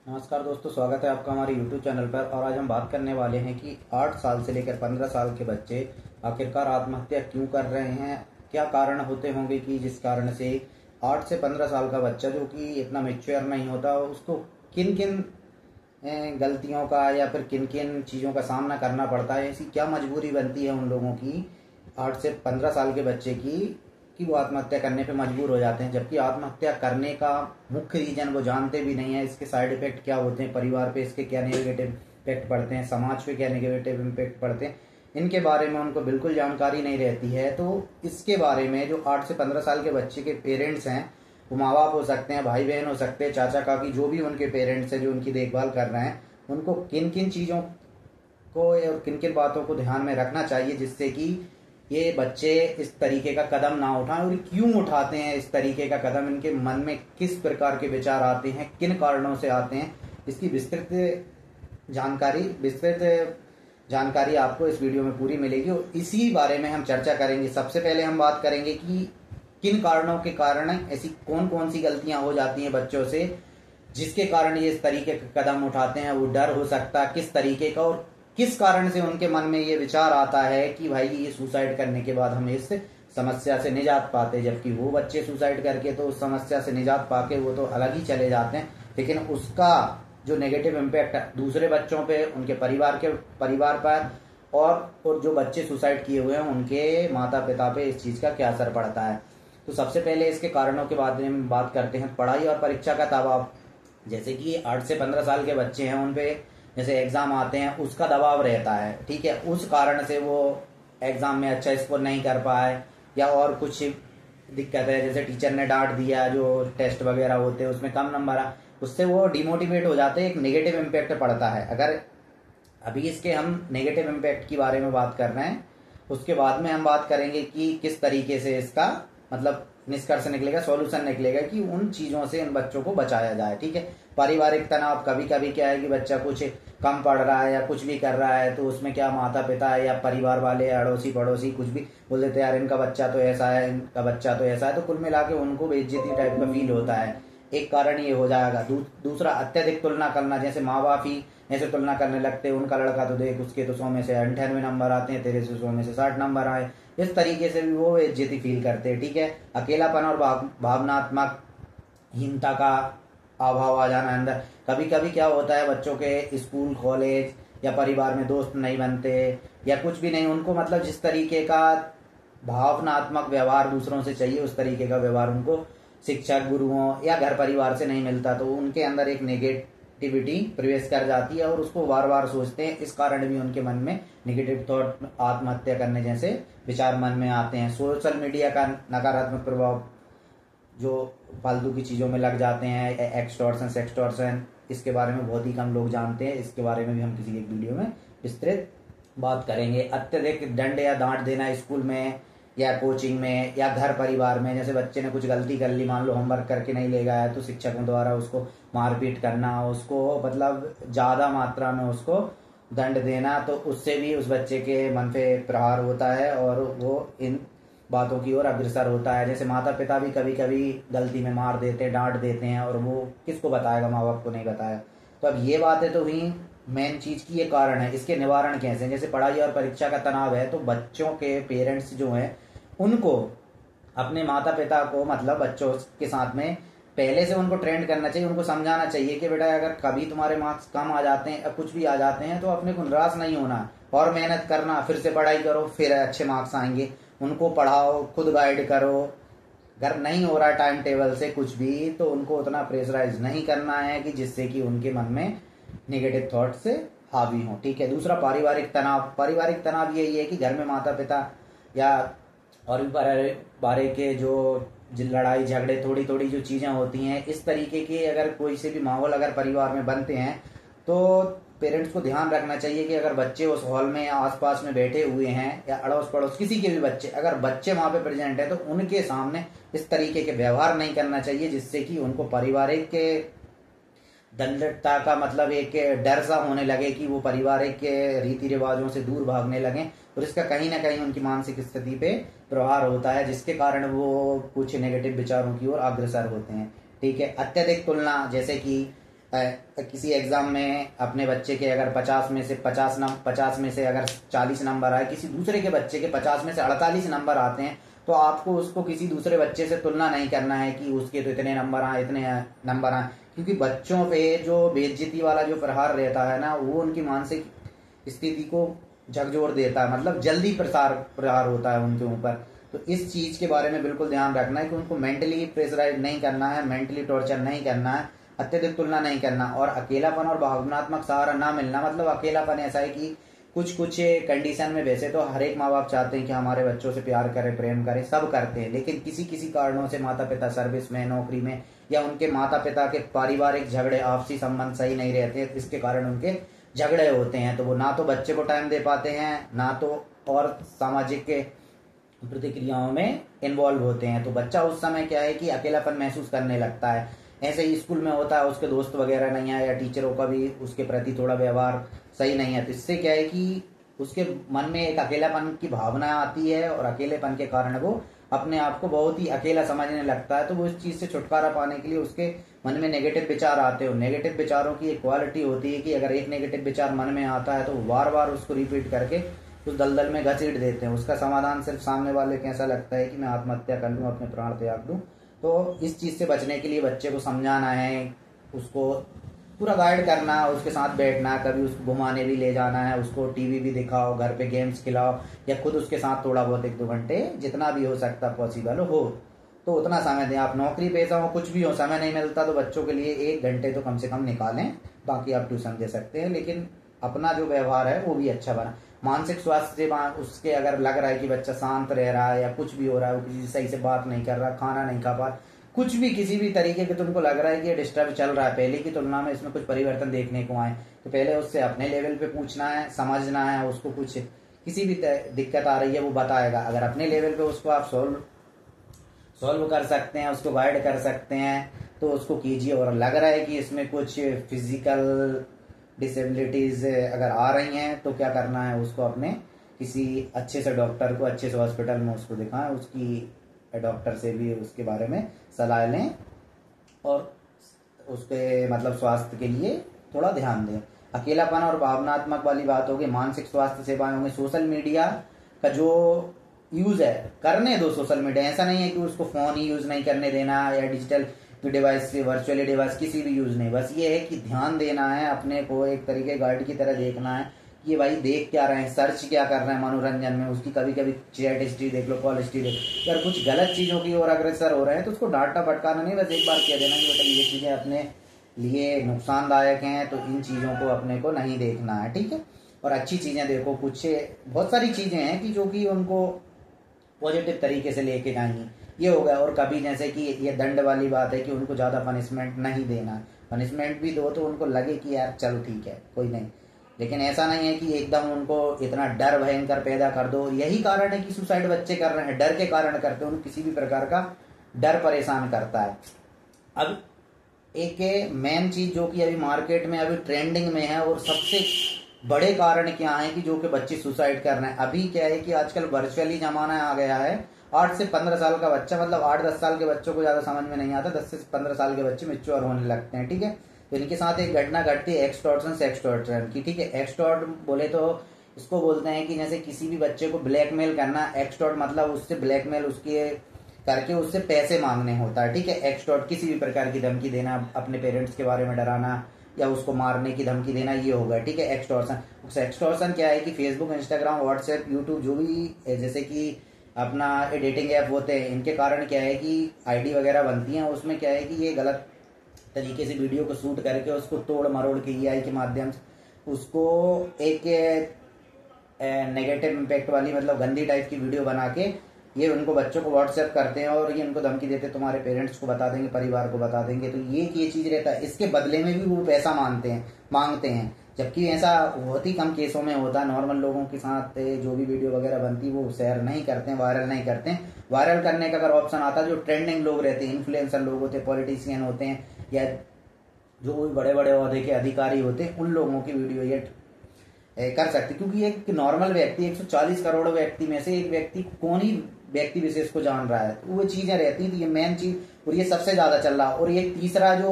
नमस्कार दोस्तों, स्वागत है आपका हमारे YouTube चैनल पर। और आज हम बात करने वाले हैं कि 8 साल से लेकर 15 साल के बच्चे आखिरकार आत्महत्या क्यों कर रहे हैं। क्या कारण होते होंगे कि जिस कारण से 8 से 15 साल का बच्चा जो कि इतना मैच्योर नहीं होता, उसको किन किन गलतियों का या फिर किन किन चीज़ों का सामना करना पड़ता है। ऐसी क्या मजबूरी बनती है उन लोगों की 8 से 15 साल के बच्चे की कि वो आत्महत्या करने पे मजबूर हो जाते हैं, जबकि आत्महत्या करने का मुख्य रीजन वो जानते भी नहीं है। इसके साइड इफेक्ट क्या होते हैं, परिवार पे इसके क्या नेगेटिव इफेक्ट पड़ते हैं, समाज पे क्या नेगेटिव इम्पैक्ट पड़ते हैं, इनके बारे में उनको बिल्कुल जानकारी नहीं रहती है। तो इसके बारे में जो 8 से 15 साल के बच्चे के पेरेंट्स हैं, वो माँ बाप हो सकते हैं, भाई बहन हो सकते हैं, चाचा काकी, जो भी उनके पेरेंट्स हैं जो उनकी देखभाल कर रहे हैं, उनको किन किन चीज़ों को और किन किन बातों को ध्यान में रखना चाहिए जिससे कि ये बच्चे इस तरीके का कदम ना उठाएं। और क्यों उठाते हैं इस तरीके का कदम, इनके मन में किस प्रकार के विचार आते हैं, किन कारणों से आते हैं, इसकी विस्तृत जानकारी आपको इस वीडियो में पूरी मिलेगी और इसी बारे में हम चर्चा करेंगे। सबसे पहले हम बात करेंगे कि किन कारणों के कारण ऐसी कौन कौन सी गलतियां हो जाती हैं बच्चों से जिसके कारण ये इस तरीके का कदम उठाते हैं। वो डर हो सकता है किस तरीके का, और किस कारण से उनके मन में ये विचार आता है कि भाई ये सुसाइड करने के बाद हम इस समस्या से निजात पाते, जबकि वो बच्चे सुसाइड करके तो उस समस्या से निजात पाके वो तो अलग ही चले जाते हैं, लेकिन उसका जो नेगेटिव इम्पैक्ट दूसरे बच्चों पे, उनके परिवार पर और जो बच्चे सुसाइड किए हुए हैं उनके माता पिता पे इस चीज का क्या असर पड़ता है। तो सबसे पहले इसके कारणों के बारे में बात करते हैं। पढ़ाई और परीक्षा का दबाव, जैसे कि 8 से 15 साल के बच्चे हैं, उन पे जैसे एग्जाम आते हैं उसका दबाव रहता है, ठीक है। उस कारण से वो एग्जाम में अच्छा स्कोर नहीं कर पाए या और कुछ दिक्कत है, जैसे टीचर ने डांट दिया, जो टेस्ट वगैरह होते हैं उसमें कम नंबर आ, उससे वो डिमोटिवेट हो जाते हैं, एक नेगेटिव इम्पैक्ट पड़ता है। अगर अभी इसके हम नेगेटिव इम्पैक्ट के बारे में बात कर रहे हैं, उसके बाद में हम बात करेंगे कि किस तरीके से इसका मतलब निष्कर्ष निकलेगा, सॉल्यूशन निकलेगा कि उन चीजों से इन बच्चों को बचाया जाए, ठीक है। पारिवारिक तनाव, कभी कभी क्या है कि बच्चा कुछ कम पढ़ रहा है या कुछ भी कर रहा है तो उसमें क्या माता पिता या परिवार वाले, अड़ोसी पड़ोसी कुछ भी बोल देते हैं, यार इनका बच्चा तो ऐसा है, इनका बच्चा तो ऐसा है, तो कुल मिला के उनको बेइज्जती टाइप का फील होता है। एक कारण ये हो जाएगा। दूसरा, अत्यधिक तुलना करना, जैसे माँ बाप ही ऐसे तुलना करने लगते हैं, उनका लड़का तो देख, उसके तो 100 में से 98 नंबर आते हैं, तेरे से 100 में से 60 नंबर आए, इस तरीके से भी वो बेइज्जती फील करते हैं, ठीक है। अकेलापन और भावनात्मक हीनता का अभाव आ जाना अंदर। कभी कभी क्या होता है, बच्चों के स्कूल कॉलेज या परिवार में दोस्त नहीं बनते या कुछ भी नहीं, उनको मतलब जिस तरीके का भावनात्मक व्यवहार दूसरों से चाहिए उस तरीके का व्यवहार उनको शिक्षक, गुरुओं या घर परिवार से नहीं मिलता, तो उनके अंदर एक नेगेटिविटी प्रवेश कर जाती है और उसको बार बार सोचते हैं। इस कारण भी उनके मन में नेगेटिव थॉट, आत्महत्या करने जैसे विचार मन में आते हैं। सोशल मीडिया का नकारात्मक प्रभाव, जो फालतू की चीज़ों में लग जाते हैं, एक्सटॉर्शन, सेक्सटॉर्शन, इसके बारे में बहुत ही कम लोग जानते हैं। इसके बारे में भी हम किसी एक वीडियो में विस्तृत बात करेंगे। अत्यधिक दंड या डांट देना स्कूल में या कोचिंग में या घर परिवार में, जैसे बच्चे ने कुछ गलती कर ली, मान लो होमवर्क करके नहीं ले गया है, तो शिक्षकों द्वारा उसको मारपीट करना, उसको मतलब ज़्यादा मात्रा में उसको दंड देना, तो उससे भी उस बच्चे के मन पे प्रहार होता है और वो इन बातों की ओर अग्रसर होता है। जैसे माता पिता भी कभी कभी गलती में मार देते हैं, डांट देते हैं, और वो किसको बताएगा, माँ बाप को नहीं बताया। तो अब ये बातें तो हुई मेन चीज की, ये कारण है। इसके निवारण कैसे, जैसे पढ़ाई और परीक्षा का तनाव है, तो बच्चों के पेरेंट्स जो हैं उनको अपने माता पिता को मतलब बच्चों के साथ में पहले से उनको ट्रेंड करना चाहिए, उनको समझाना चाहिए कि बेटा अगर कभी तुम्हारे मार्क्स कम आ जाते हैं या कुछ भी आ जाते हैं तो अपने को निराश नहीं होना और मेहनत करना, फिर से पढ़ाई करो, फिर अच्छे मार्क्स आएंगे। उनको पढ़ाओ, खुद गाइड करो। अगर नहीं हो रहा टाइम टेबल से कुछ भी तो उनको उतना प्रेशराइज नहीं करना है कि जिससे कि उनके मन में नेगेटिव थॉट से हावी हो, ठीक है। दूसरा, पारिवारिक तनाव। पारिवारिक तनाव यही है कि घर में माता पिता या और भी बारे के जो लड़ाई झगड़े, थोड़ी थोड़ी जो चीजें होती हैं, इस तरीके के अगर कोई से भी माहौल अगर परिवार में बनते हैं तो पेरेंट्स को ध्यान रखना चाहिए कि अगर बच्चे उस हॉल में या आसपास में बैठे हुए हैं या अड़ोस पड़ोस किसी के भी बच्चे, अगर बच्चे वहां पे प्रेजेंट है तो उनके सामने इस तरीके के व्यवहार नहीं करना चाहिए जिससे कि उनको पारिवारिक के दंडता का मतलब एक डर सा होने लगे कि वो पारिवारिक के रीति रिवाजों से दूर भागने लगे, और इसका कहीं ना कहीं उनकी मानसिक स्थिति पे प्रभाव होता है जिसके कारण वो कुछ नेगेटिव विचारों की ओर अग्रसर होते हैं, ठीक है। अत्यधिक तुलना, जैसे कि किसी एग्जाम में अपने बच्चे के अगर 50 में से 50 में से अगर 40 नंबर आए, किसी दूसरे के बच्चे के 50 में से 48 नंबर आते हैं, तो आपको उसको किसी दूसरे बच्चे से तुलना नहीं करना है कि उसके तो इतने नंबर आए, इतने नंबर आए, क्योंकि बच्चों पे जो बेइज्जती वाला जो प्रहार रहता है ना, वो उनकी मानसिक स्थिति को झकझोर देता है, मतलब जल्दी प्रहार होता है उनके ऊपर। तो इस चीज के बारे में बिल्कुल ध्यान रखना है कि उनको मेंटली प्रेशराइज नहीं करना है, मेंटली टॉर्चर नहीं करना है, अत्यधिक तुलना नहीं करना। और अकेलापन और भावनात्मक सहारा ना मिलना, मतलब अकेलापन ऐसा है कि कुछ कंडीशन में, वैसे तो हर एक माँ बाप चाहते हैं कि हमारे बच्चों से प्यार करें, प्रेम करें, सब करते हैं, लेकिन किसी किसी कारणों से माता पिता सर्विस में, नौकरी में, या उनके माता पिता के पारिवारिक झगड़े, आपसी संबंध सही नहीं रहते, इसके कारण उनके झगड़े होते हैं। तो वो ना तो बच्चे को टाइम दे पाते हैं, ना तो और सामाजिक के प्रतिक्रियाओं में इन्वॉल्व होते हैं। तो बच्चा उस समय क्या है कि अकेलापन महसूस करने लगता है। ऐसे ही स्कूल में होता है, उसके दोस्त वगैरह नहीं है, या टीचरों का भी उसके प्रति थोड़ा व्यवहार सही नहीं है, तो इससे क्या है कि उसके मन में एक अकेलापन की भावना आती है, और अकेलेपन के कारण वो अपने आप को बहुत ही अकेला समझने लगता है। तो वो इस चीज से छुटकारा पाने के लिए उसके मन में नेगेटिव विचार आते हो। नेगेटिव विचारों की एक क्वालिटी होती है कि अगर एक नेगेटिव विचार मन में आता है तो बार बार उसको रिपीट करके उस दलदल में घसीट देते हैं। उसका समाधान सिर्फ सामने वाले को ऐसा लगता है कि मैं आत्महत्या कर लूँ, अपने प्राण त्याग दूं। तो इस चीज से बचने के लिए बच्चे को समझाना है, उसको पूरा गाइड करना, उसके साथ बैठना, कभी उसको घुमाने भी ले जाना है, उसको टीवी भी दिखाओ, घर पे गेम्स खिलाओ, या खुद उसके साथ थोड़ा बहुत 1-2 घंटे जितना भी हो सकता पॉसिबल हो तो उतना समय दें। आप नौकरी पेशा हो, कुछ भी हो, समय नहीं मिलता तो बच्चों के लिए 1 घंटे तो कम से कम निकालें। बाकी आप ट्यूशन दे सकते हैं, लेकिन अपना जो व्यवहार है वो भी अच्छा बना। मानसिक स्वास्थ्य से उसके अगर लग रहा है कि बच्चा शांत रह रहा है या कुछ भी हो रहा है, वो किसी सही से बात नहीं कर रहा, खाना नहीं खा पा, कुछ भी किसी भी तरीके के तुमको लग रहा है कि ये डिस्टर्ब चल रहा है, पहले की तुलना में इसमें कुछ परिवर्तन देखने को आए, तो पहले उससे अपने लेवल पे पूछना है, समझना है। उसको कुछ किसी भी दिक्कत आ रही है वो बताएगा, अगर अपने लेवल पे उसको आप सॉल्व कर सकते हैं, उसको गाइड कर सकते हैं तो उसको कीजिए। और लग रहा है कि इसमें कुछ फिजिकल डिसेबिलिटीज अगर आ रही हैं तो क्या करना है, उसको अपने किसी अच्छे से डॉक्टर को, अच्छे से हॉस्पिटल में उसको दिखाएं, उसकी डॉक्टर से भी उसके बारे में सलाह लें और उसके मतलब स्वास्थ्य के लिए थोड़ा ध्यान दें। अकेलापन और भावनात्मक वाली बात होगी, मानसिक स्वास्थ्य सेवाएं होंगी। सोशल मीडिया का जो यूज है करने दो, सोशल मीडिया, ऐसा नहीं है कि उसको फोन ही यूज नहीं करने देना या डिजिटल डिवाइस, वर्चुअली डिवाइस किसी भी यूज नहीं, बस ये है कि ध्यान देना है, अपने को एक तरीके गाइड की तरह देखना है कि भाई देख क्या रहे हैं, सर्च क्या कर रहे हैं मनोरंजन में, उसकी कभी कभी चैट हिस्ट्री देख लो, कॉल हिस्ट्री देख लो। अगर कुछ गलत चीजों की ओर अग्रसर हो रहे हैं तो उसको डांटना फटकारना नहीं, बस एक बार कह देना कि बेटा ये चीजें अपने लिए नुकसानदायक हैं, तो इन चीजों को अपने को नहीं देखना है, ठीक है। और अच्छी चीजें देखो, कुछ बहुत सारी चीजें हैं कि जो कि उनको पॉजिटिव तरीके से लेके जाएंगी, ये होगा। और कभी जैसे कि ये दंड वाली बात है कि उनको ज्यादा पनिशमेंट नहीं देना, पनिशमेंट भी दो तो उनको लगे कि यार चलो ठीक है कोई नहीं, लेकिन ऐसा नहीं है कि एकदम उनको इतना डर भयंकर पैदा कर दो। यही कारण है कि सुसाइड बच्चे कर रहे हैं, डर के कारण करते हैं, उनको किसी भी प्रकार का डर परेशान करता है। अब एक मेन चीज जो कि अभी मार्केट में अभी ट्रेंडिंग में है और सबसे बड़े कारण क्या है कि जो कि बच्चे सुसाइड कर रहे हैं, अभी क्या है कि आजकल वर्चुअली जमाना आ गया है। 8 से 15 साल का बच्चा, मतलब 8-10 साल के बच्चों को ज्यादा समझ में नहीं आता, 10 से 15 साल के बच्चे मैच्योर होने लगते हैं, ठीक है। तो इनके साथ एक घटना घटती है एक्सटॉर्शन सेक्सटॉर्शन की, ठीक है। एक्सटॉर्ट बोले तो इसको बोलते हैं कि जैसे किसी भी बच्चे को ब्लैकमेल करना, एक्सटॉर्ट मतलब उससे ब्लैकमेल उसके करके उससे पैसे मांगने होता है, ठीक है। एक्सटॉर्ट किसी भी प्रकार की धमकी देना, अपने पेरेंट्स के बारे में डराना या उसको मारने की धमकी देना, ये होगा, ठीक है। एक्सटॉर्शन, एक्सटॉर्शन क्या है कि फेसबुक, इंस्टाग्राम, व्हाट्सएप, यूट्यूब, जो भी जैसे कि अपना डेटिंग ऐप होते हैं, इनके कारण क्या है कि आईडी वगैरह बनती हैं, उसमें क्या है कि ये गलत तरीके से वीडियो को शूट करके उसको तोड़ मरोड़ के एआई के माध्यम से उसको एक नेगेटिव इम्पैक्ट वाली, मतलब गंदी टाइप की वीडियो बना के ये उनको बच्चों को व्हाट्सएप करते हैं और ये उनको धमकी देते हैं, तुम्हारे पेरेंट्स को बता देंगे, परिवार को बता देंगे। तो ये चीज रहता है, इसके बदले में भी वो पैसा मांगते हैं, जबकि ऐसा बहुत ही कम केसों में होता है। नॉर्मल लोगों के साथ जो भी वीडियो वगैरह बनती है वो शेयर नहीं करते हैं, वायरल नहीं करते हैं। वायरल करने का अगर ऑप्शन आता है, जो ट्रेंडिंग लोग रहते हैं, इन्फ्लुएंसर लोग होते हैं, पॉलिटिशियन होते हैं, या जो भी बड़े बड़े ओहदे के अधिकारी होते हैं, उन लोगों की वीडियो ये कर सकते, क्योंकि एक नॉर्मल व्यक्ति 140 करोड़ व्यक्ति में से एक व्यक्ति, कौन ही व्यक्ति विशेष को जान रहा है, तो वो चीजें रहती हैं। तो ये मेन चीज, और ये सबसे ज्यादा चल रहा है। और ये तीसरा जो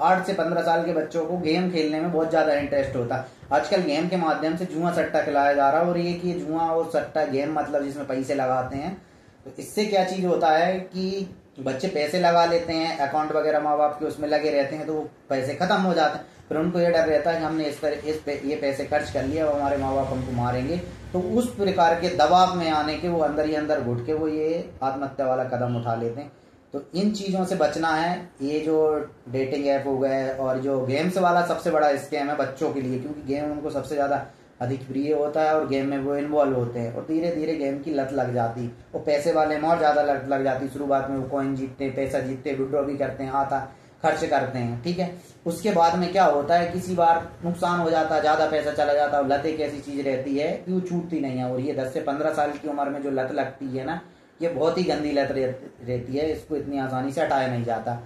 8 से 15 साल के बच्चों को गेम खेलने में बहुत ज्यादा इंटरेस्ट होता है। आजकल गेम के माध्यम से जुआ सट्टा खिलाया जा रहा है, और ये कि जुआ और सट्टा गेम मतलब जिसमें पैसे लगाते हैं, तो इससे क्या चीज होता है कि बच्चे पैसे लगा लेते हैं, अकाउंट वगैरह माँ बाप के उसमें लगे रहते हैं, तो वो पैसे खत्म हो जाते हैं। फिर उनको ये डर रहता है कि हमने ये पैसे खर्च कर लिया और हमारे माँ बाप हमको मारेंगे, तो उस प्रकार के दबाव में आने के वो अंदर ही अंदर घुट के वो ये आत्महत्या वाला कदम उठा लेते हैं। तो इन चीज़ों से बचना है। ये जो डेटिंग ऐप हो गए और जो गेम्स वाला सबसे बड़ा स्कैम है बच्चों के लिए, क्योंकि गेम उनको सबसे ज़्यादा अधिक प्रिय होता है और गेम में वो इन्वॉल्व होते हैं, और धीरे धीरे गेम की लत लग जाती, और पैसे वाले में और ज़्यादा लत लग जाती। शुरुआत में वो कॉइन जीतते हैं, पैसा जीतते हैं, विड्रॉ भी करते हैं, आता खर्च करते हैं, ठीक है। उसके बाद में क्या होता है, किसी बार नुकसान हो जाता है, ज़्यादा पैसा चला जाता है। लत एक ऐसी चीज़ रहती है कि वो छूटती नहीं है, और ये 10 से 15 साल की उम्र में जो लत लगती है ना, ये बहुत ही गंदी लत रहती है, इसको इतनी आसानी से हटाया नहीं जाता।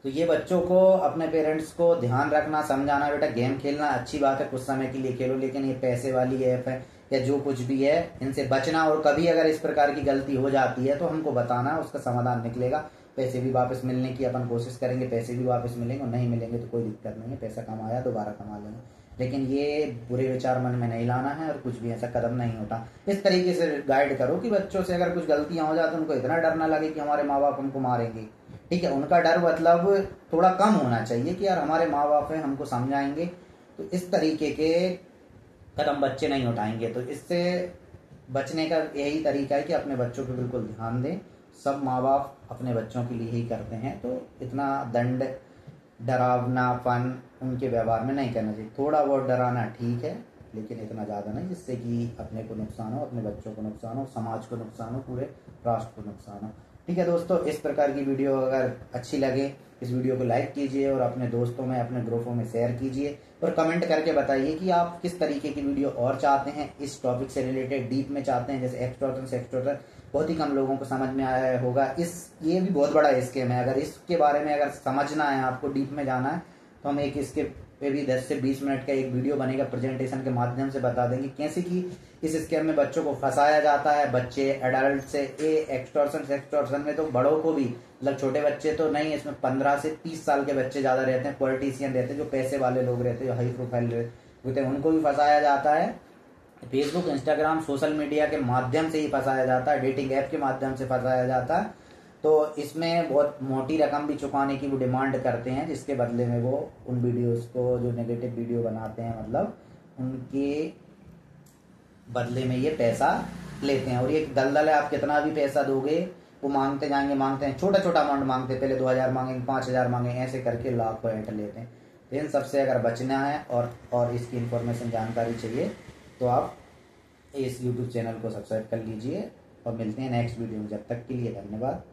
तो ये बच्चों को, अपने पेरेंट्स को ध्यान रखना, समझाना, बेटा गेम खेलना अच्छी बात है, कुछ समय के लिए खेलो, लेकिन ये पैसे वाली ऐप है या जो कुछ भी है, इनसे बचना। और कभी अगर इस प्रकार की गलती हो जाती है तो हमको बताना, उसका समाधान निकलेगा। पैसे भी वापस मिलने की अपन कोशिश करेंगे, पैसे भी वापस मिलेंगे, और नहीं मिलेंगे तो कोई दिक्कत नहीं है, पैसा कमाया दोबारा कमा लेंगे। लेकिन ये बुरे विचार मन में नहीं लाना है और कुछ भी ऐसा कदम नहीं होता। इस तरीके से गाइड करो कि बच्चों से अगर कुछ गलतियां हो जाए तो उनको इतना डर ना लगे कि हमारे माँ बाप हमको मारेंगे, ठीक है। उनका डर मतलब थोड़ा कम होना चाहिए कि यार हमारे माँ बाप हैं, हमको समझाएंगे। तो इस तरीके के कदम बच्चे नहीं उठाएंगे। तो इससे बचने का यही तरीका है कि अपने बच्चों पर बिल्कुल ध्यान दें। सब माँ बाप अपने बच्चों के लिए ही करते हैं, तो इतना दंड, डरावनापन उनके व्यवहार में नहीं करना चाहिए। थोड़ा बहुत डराना ठीक है, लेकिन इतना ज़्यादा नहीं जिससे कि अपने को नुकसान हो, अपने बच्चों को नुकसान हो, समाज को नुकसान हो, पूरे राष्ट्र को नुकसान हो। ठीक है दोस्तों, इस प्रकार की वीडियो अगर अच्छी लगे, इस वीडियो को लाइक कीजिए और अपने दोस्तों में, अपने ग्रुपों में शेयर कीजिए, और कमेंट करके बताइए कि आप किस तरीके की वीडियो और चाहते हैं, इस टॉपिक से रिलेटेड डीप में चाहते हैं। जैसे एक्सटॉर्शन, सेक्सटॉर्शन बहुत ही कम लोगों को समझ में आया होगा। ये भी बहुत बड़ा स्कीम है। अगर इसके बारे में अगर समझना है, आपको डीप में जाना है, तो हम एक इसके पे भी 10 से 20 मिनट का एक वीडियो बनेगा, प्रेजेंटेशन के माध्यम से बता देंगे कैसे कि इस स्कैम में बच्चों को फंसाया जाता है। बच्चे, एडल्ट से एक्सटॉर्शन, सेक्सटॉर्शन में तो बड़ों को भी, मतलब छोटे बच्चे तो नहीं, इसमें 15 से 30 साल के बच्चे ज्यादा रहते हैं, पॉलिटिशियन रहते हैं, जो पैसे वाले लोग रहते हैं, जो हाई प्रोफाइल रहते हैं, उनको भी फंसाया जाता है। फेसबुक, इंस्टाग्राम, सोशल मीडिया के माध्यम से ही फंसाया जाता है, डेटिंग ऐप के माध्यम से फंसाया जाता है। तो इसमें बहुत मोटी रकम भी चुकाने की वो डिमांड करते हैं, जिसके बदले में वो उन वीडियोस को, जो नेगेटिव वीडियो बनाते हैं, मतलब उनके बदले में ये पैसा लेते हैं। और ये दलदल है, आप कितना भी पैसा दोगे वो मांगते जाएंगे, मांगते हैं, छोटा छोटा अमाउंट मांगते हैं, पहले 2000 मांगेंगे, 5000 मांगे, ऐसे करके लाखों ऐंठ लेते हैं। तो इन सबसे अगर बचना है और इसकी इन्फॉर्मेशन, जानकारी चाहिए, तो आप इस यूट्यूब चैनल को सब्सक्राइब कर लीजिए, और मिलते हैं नेक्स्ट वीडियो में। जब तक के लिए धन्यवाद।